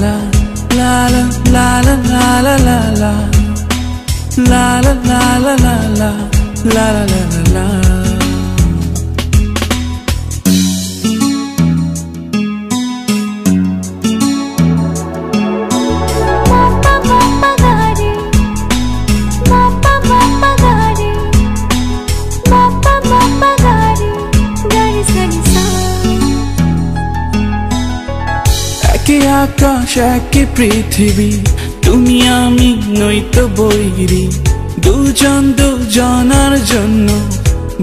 la la la la la la la la la la la la la la la la la la. একই আকাশ একই পৃথিবী, তুমি আমি নয়তো বৈরী, দুজন দুজনার জন্য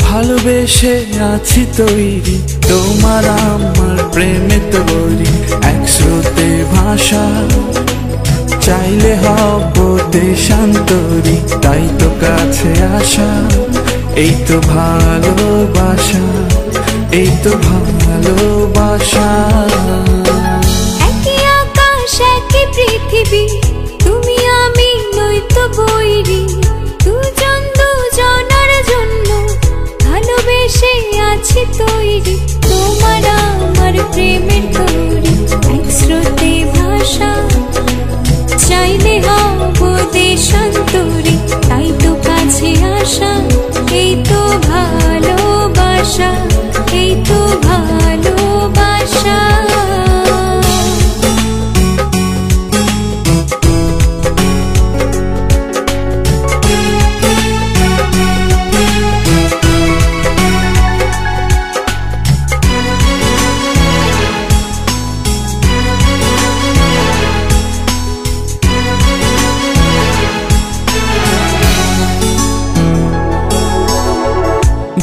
ভালোবেসে আছি তৈরি। তোমার আমার প্রেমে তৈরি, এক স্রোতে ভাষা, চাইলে হব দেশান্তরী, তাই তো কাছে আসা। এই তো ভালোবাসা, এই তো ভালোবাসা। একই আকাশ একই পৃথিবী, তুমি আমি নয়তো বৈরী, দুজন দুজনার জন্য ভালোবেসে আছি তৈরি। তোমার আমার প্রেমের তৈরি, এক স্রোতে ভাষা, চাইলে হব দেশান্তরী, তাই তো কাছে আসা। এই তো ভালোবাসা, এই তো ভালোবাসা।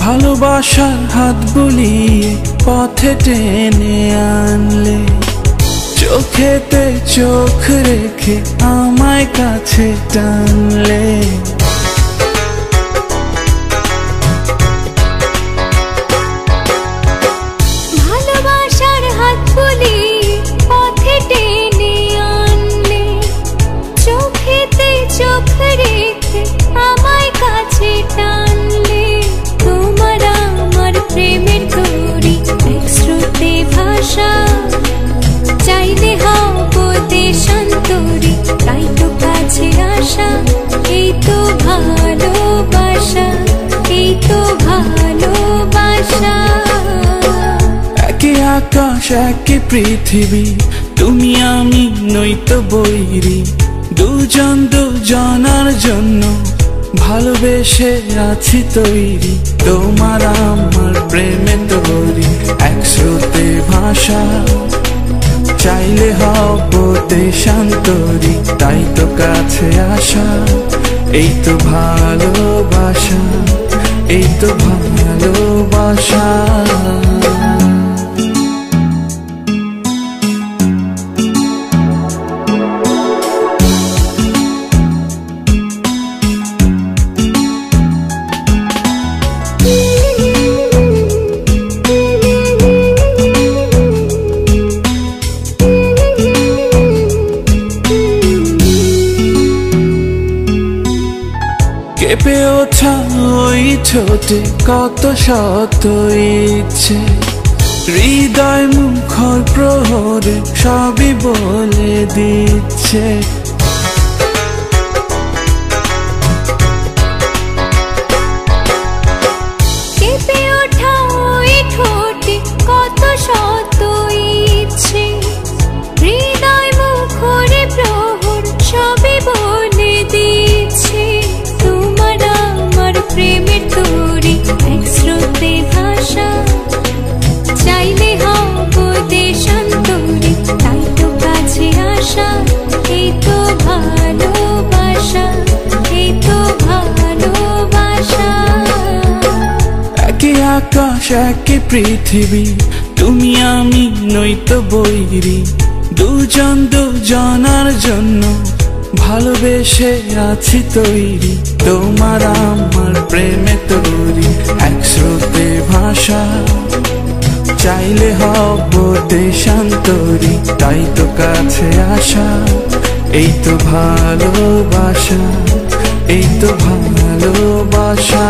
ভালোবাসার হাত বুলিয়ে পথে টেনে আনলে, চোখেতে চোখ রেখে আমায় কাছে টানলে। ভালোবাসার হাত বুলিয়ে পথে টেনে আনলে, চোখেতে চোখ রেখে আমায় কাছে টানলে। তোমার আমার প্রেমের তৈরি, এক স্রোতে ভাষা, চাইলে হব দেশান্তরী, তাই তো কাছে আসা। এই তো ভালোবাসা, এই তো ভালোবাসা। একই আকাশ একই পৃথিবী, তুমি আমি নয়তো বৈরী, দুজন দুজনার জন্য ভালোবেসে আছি তৈরি। তোমার আমার প্রেমে তৈরি, এক স্রোতে ভাষা, চাইলে হব দেশান্তরী, তাই তো কাছে আসা। এই তো ভালোবাসা, এই তো ভালোবাসা। কেঁপে ওঠা ওই ঠোঁটে কত শত ইচ্ছে, হৃদয় মুখর প্রহরে সবই বলে দিচ্ছে। কেঁপে ওঠা ওই ঠোঁটে কত শত ইচ্ছে, হৃদয় মুখরে প্রহর সবই বলে দিচ্ছে। তোমার আমার প্রেমের তৈরি, এক স্রোতে ভাষা, চাইলে হব দেশান্তরী, তাই তো কাছে আসা। এই তো ভালোবাসা, এই তো ভালোবাসা। একই আকাশ একই পৃথিবী, তুমি আমি নয়তো বৈরী, দুজন দুজনার জন্য ভালোবেসে আছি তৈরি। তোমার আমার প্রেমে তৈরি, এক স্রোতে ভাষা, চাইলে হব দেশান্তরী, তাই তো কাছে আসা। এই তো ভালোবাসা, এই তো ভালোবাসা।